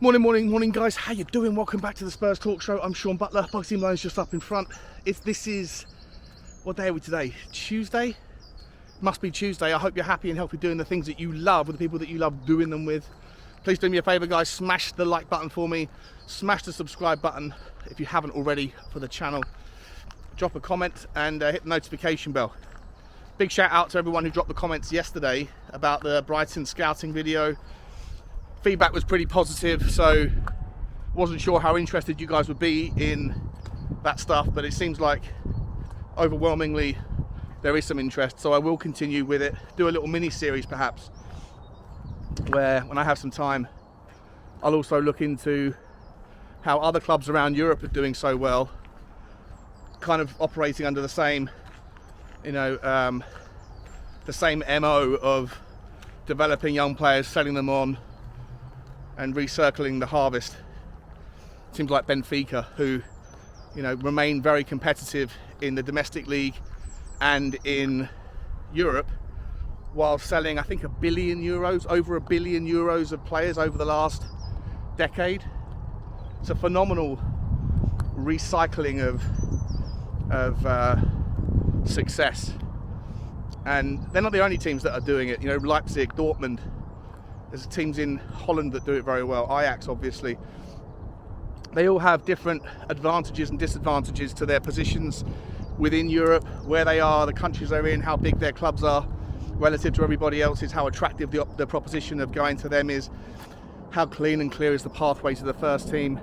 Morning, guys. How you doing? Welcome back to the Spurs Talk Show. I'm Sean Butler. Bugsy Malone's just up in front. This is, what day are we today? Tuesday? Must be Tuesday. I hope you're happy and healthy doing the things that you love with the people that you love doing them with. Please do me a favour, guys. Smash the like button for me. Smash the subscribe button if you haven't already for the channel. Drop a comment and hit the notification bell. Big shout out to everyone who dropped the comments yesterday about the Brighton scouting video. Feedback was pretty positive, so wasn't sure how interested you guys would be in that stuff, but it seems like overwhelmingly there is some interest, so I will continue with it. Do a little mini series perhaps, where when I have some time I'll also look into how other clubs around Europe are doing so well, kind of operating under the same, the same MO of developing young players, selling them on and recircling the harvest. Seems like Benfica, who remain very competitive in the domestic league and in Europe, while selling I think over €1 billion of players over the last decade. It's a phenomenal recycling of success, and they're not the only teams that are doing it. Leipzig, Dortmund, there's teams in Holland that do it very well, Ajax obviously. They all have different advantages and disadvantages to their positions within Europe, where they are, the countries they're in, how big their clubs are relative to everybody else's, how attractive the proposition of going to them is, how clean and clear is the pathway to the first team.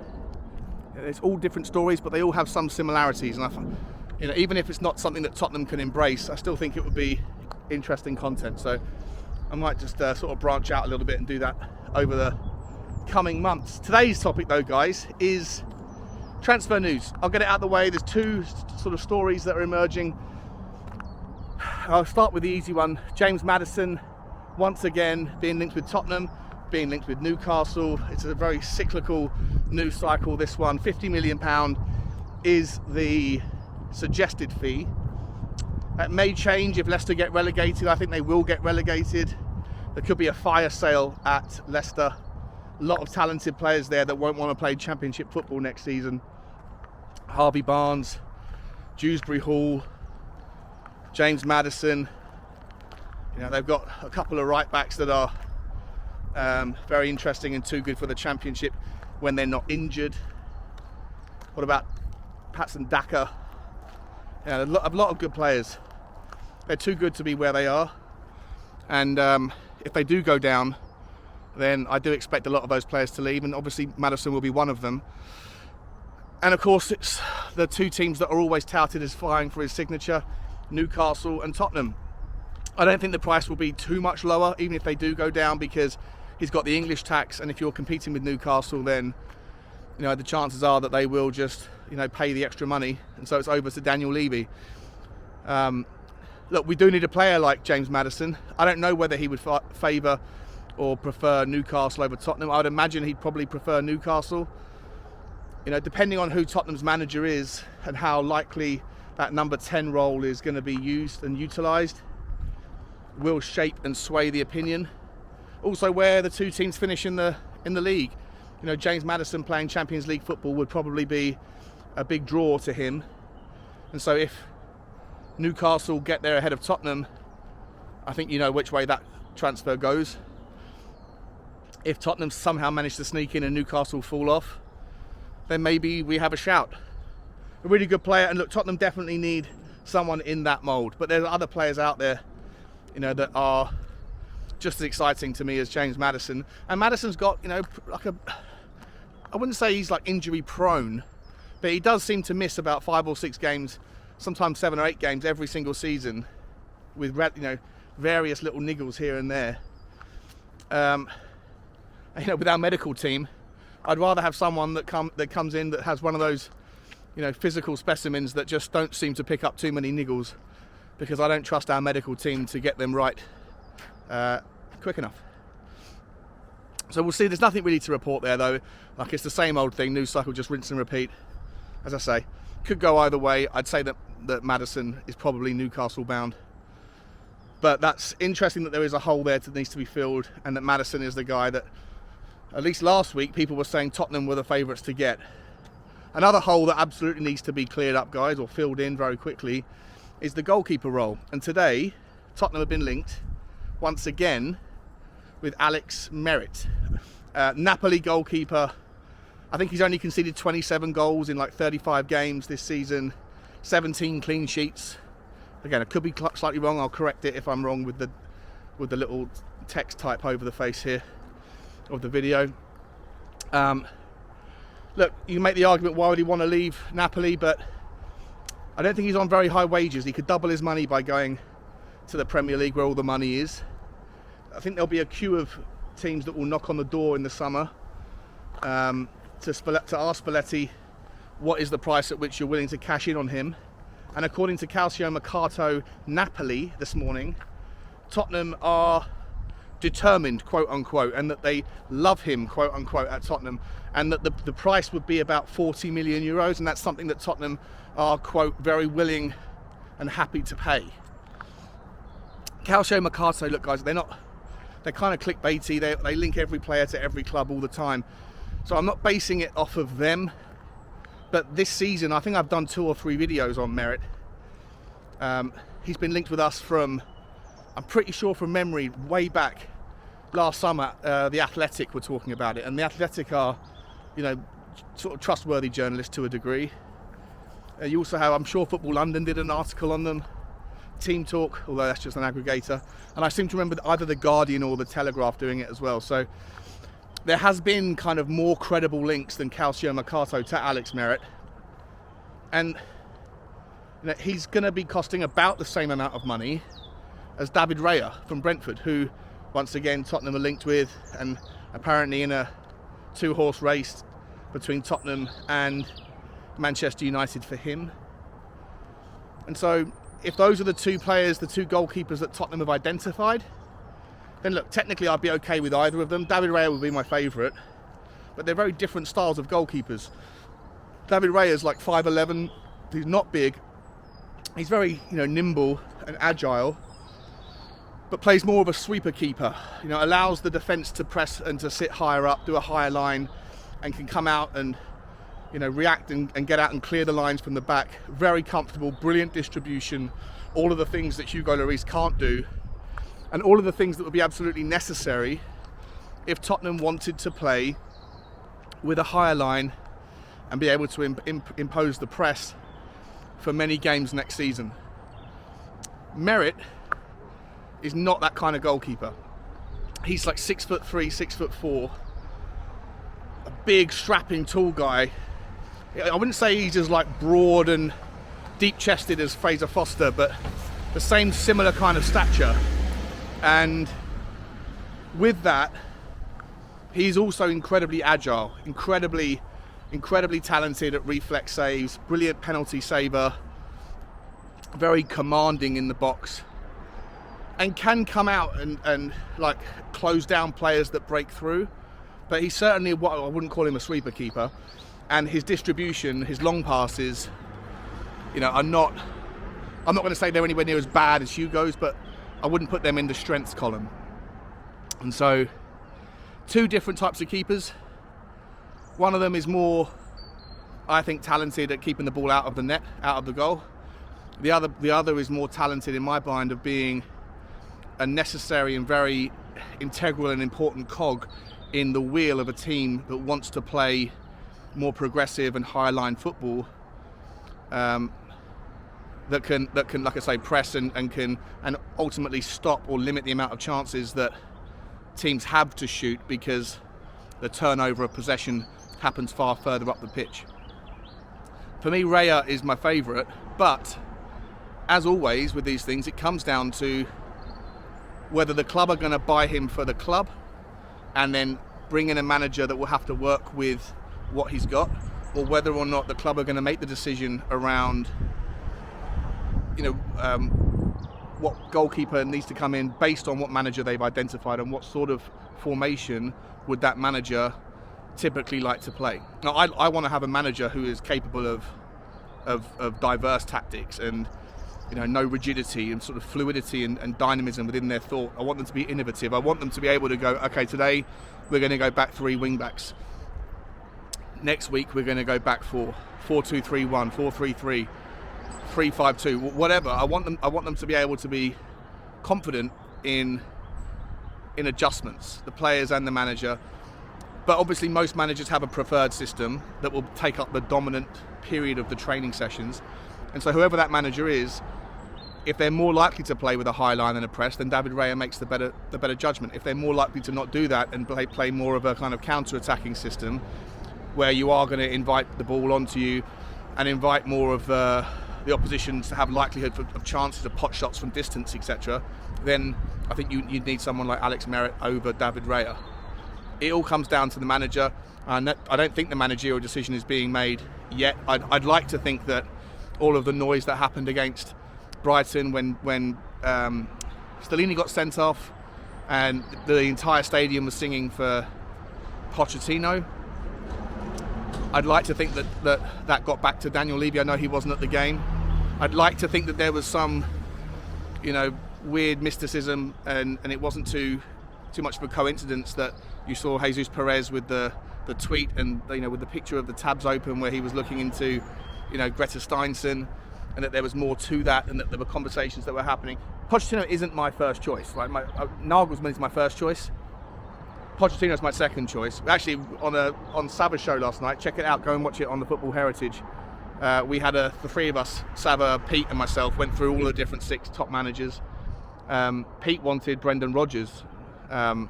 It's all different stories, but they all have some similarities, and even if it's not something that Tottenham can embrace, I still think it would be interesting content. So I might just sort of branch out a little bit and do that over the coming months. Today's topic though, guys, is transfer news. I'll get it out of the way. There's two sort of stories that are emerging. I'll start with the easy one. James Maddison, once again, being linked with Tottenham, being linked with Newcastle. It's a very cyclical news cycle, this one. £50 million is the suggested fee. That may change if Leicester get relegated. I think they will get relegated. There could be a fire sale at Leicester. A lot of talented players there that won't want to play Championship football next season. Harvey Barnes, Dewsbury Hall, James Maddison. They've got a couple of right backs that are very interesting and too good for the Championship when they're not injured. What about Patson Daka? A lot of good players. They're too good to be where they are, and if they do go down, then I do expect a lot of those players to leave, and obviously Maddison will be one of them. And of course, it's the two teams that are always touted as vying for his signature, Newcastle and Tottenham. I don't think the price will be too much lower, even if they do go down, because he's got the English tax, and if you're competing with Newcastle, then the chances are that they will just pay the extra money, and so it's over to Daniel Levy. Look, we do need a player like James Maddison. I don't know whether he would favour or prefer Newcastle over Tottenham. I would imagine he'd probably prefer Newcastle. Depending on who Tottenham's manager is and how likely that number 10 role is going to be used and utilised, will shape and sway the opinion. Also, where the two teams finish in the league. James Maddison playing Champions League football would probably be a big draw to him, and so if Newcastle get there ahead of Tottenham, I think you know which way that transfer goes. If Tottenham somehow manage to sneak in and Newcastle fall off, then maybe we have a shout. A really good player, and look, Tottenham definitely need someone in that mould, but there's other players out there that are just as exciting to me as James Maddison. And Maddison's got I wouldn't say he's injury prone, but he does seem to miss about 5 or 6 games, sometimes 7 or 8 games every single season, with various little niggles here and there. With our medical team, I'd rather have someone that comes in that has one of those physical specimens that just don't seem to pick up too many niggles, because I don't trust our medical team to get them right quick enough. So we'll see. There's nothing really to report there though. It's the same old thing, news cycle, just rinse and repeat. As I say, could go either way. I'd say that Maddison is probably Newcastle bound. But that's interesting that there is a hole there that needs to be filled, and that Maddison is the guy that at least last week, people were saying Tottenham were the favourites to get. Another hole that absolutely needs to be cleared up, guys, or filled in very quickly, is the goalkeeper role. And today, Tottenham have been linked, once again, with Alex Meret. Napoli goalkeeper. I think he's only conceded 27 goals in like 35 games this season, 17 clean sheets. Again, I could be slightly wrong. I'll correct it if I'm wrong with the little text type over the face here of the video. Look, you can make the argument, why would he want to leave Napoli? But I don't think he's on very high wages. He could double his money by going to the Premier League where all the money is. I think there'll be a queue of teams that will knock on the door in the summer to ask Spalletti what is the price at which you're willing to cash in on him. And according to Calcio Mercato Napoli this morning, Tottenham are determined, quote unquote, and that they love him, quote unquote, at Tottenham, and that the price would be about 40 million euros, and that's something that Tottenham are, quote, very willing and happy to pay. Calcio Mercato, look guys, they're kind of clickbaity. They link every player to every club all the time. So I'm not basing it off of them. But this season, I think I've done 2 or 3 videos on Meret. He's been linked with us from, I'm pretty sure from memory, way back last summer. The Athletic were talking about it. And the Athletic are, you know, sort of trustworthy journalists to a degree. You also have, I'm sure Football London did an article on them. Team Talk, although that's just an aggregator. And I seem to remember either The Guardian or The Telegraph doing it as well. So there has been kind of more credible links than Calcio Mercato to Alex Meret. And you know, he's going to be costing about the same amount of money as David Raya from Brentford, who, once again, Tottenham are linked with, and apparently in a 2-horse race between Tottenham and Manchester United for him. And so if those are the 2 players, the 2 goalkeepers that Tottenham have identified, then look, technically I'd be okay with either of them. David Raya would be my favourite, but they're very different styles of goalkeepers. David Raya's like 5'11", he's not big. He's very, you know, nimble and agile, but plays more of a sweeper keeper. You know, allows the defence to press and to sit higher up, do a higher line, and can come out and, you know, react and get out and clear the lines from the back. Very comfortable, brilliant distribution, all of the things that Hugo Lloris can't do, and all of the things that would be absolutely necessary if Tottenham wanted to play with a higher line and be able to impose the press for many games next season. Meret is not that kind of goalkeeper. He's like 6'3", 6'4", a big, strapping, tall guy. I wouldn't say he's as like broad and deep-chested as Fraser Foster, but the same similar kind of stature. And with that, he's also incredibly agile, incredibly talented at reflex saves, brilliant penalty saver, very commanding in the box, and can come out and like close down players that break through. But he's certainly what I wouldn't call him a sweeper keeper. And his distribution, his long passes, you know, I'm not going to say they're anywhere near as bad as Hugo's, but I wouldn't put them in the strengths column. And so, 2 different types of keepers. One of them is more, I think, talented at keeping the ball out of the net, out of the goal. The other is more talented in my mind of being a necessary and very integral and important cog in the wheel of a team that wants to play more progressive and higher line football, that can, like I say, press and ultimately stop or limit the amount of chances that teams have to shoot, because the turnover of possession happens far further up the pitch. For me, Raya is my favourite, but as always with these things, it comes down to whether the club are going to buy him for the club and then bring in a manager that will have to work with what he's got, or whether or not the club are going to make the decision around, you know, what goalkeeper needs to come in based on what manager they've identified and what sort of formation would that manager typically like to play. Now, I want to have a manager who is capable of diverse tactics, and no rigidity and sort of fluidity and dynamism within their thought. I want them to be innovative. I want them to be able to go, okay, today we're going to go back 3 wing backs. Next week we're going to go back 4-2-3-1, 4-3-3, 3-5-2, whatever. I want them to be able to be confident in adjustments, the players and the manager. But obviously most managers have a preferred system that will take up the dominant period of the training sessions. And so whoever that manager is, if they're more likely to play with a high line than a press, then David Raya makes the better judgment. If they're more likely to not do that and play more of a kind of counter-attacking system, where you are going to invite the ball onto you and invite more of the opposition to have likelihood of chances of pot shots from distance, etc., then I think you'd need someone like Alex Meret over David Raya. It all comes down to the manager, and I don't think the managerial decision is being made yet. I'd like to think that all of the noise that happened against Brighton when Stellini got sent off and the entire stadium was singing for Pochettino, I'd like to think that got back to Daniel Levy. I know he wasn't at the game. I'd like to think that there was some, weird mysticism, and it wasn't too much of a coincidence that you saw Jesus Perez with the tweet and with the picture of the tabs open where he was looking into Greta Steinson, and that there was more to that, and that there were conversations that were happening. Pochettino isn't my first choice. Like Nagelsmann is my first choice. Pochettino is my second choice. Actually, on Sava's show last night, check it out. Go and watch it on the Football Heritage. We had the 3 of us, Sava, Pete, and myself, went through all the different 6 top managers. Pete wanted Brendan Rodgers. I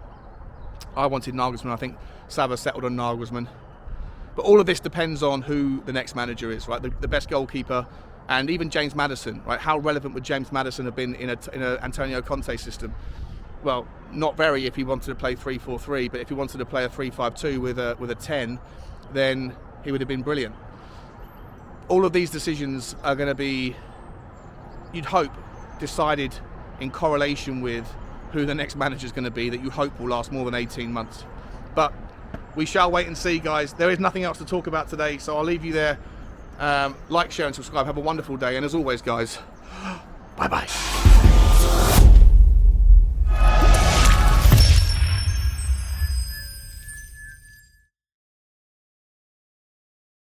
wanted Nagelsmann. I think Sava settled on Nagelsmann. But all of this depends on who the next manager is, right? The best goalkeeper, and even James Maddison, right? How relevant would James Maddison have been in a Antonio Conte system? Well, not very if he wanted to play 3-4-3, but if he wanted to play a 3-5-2 with a 10, then he would have been brilliant. All of these decisions are going to be, you'd hope, decided in correlation with who the next manager is going to be, that you hope will last more than 18 months. But we shall wait and see, guys. There is nothing else to talk about today, so I'll leave you there. Like, share and subscribe. Have a wonderful day, and as always, guys, bye-bye.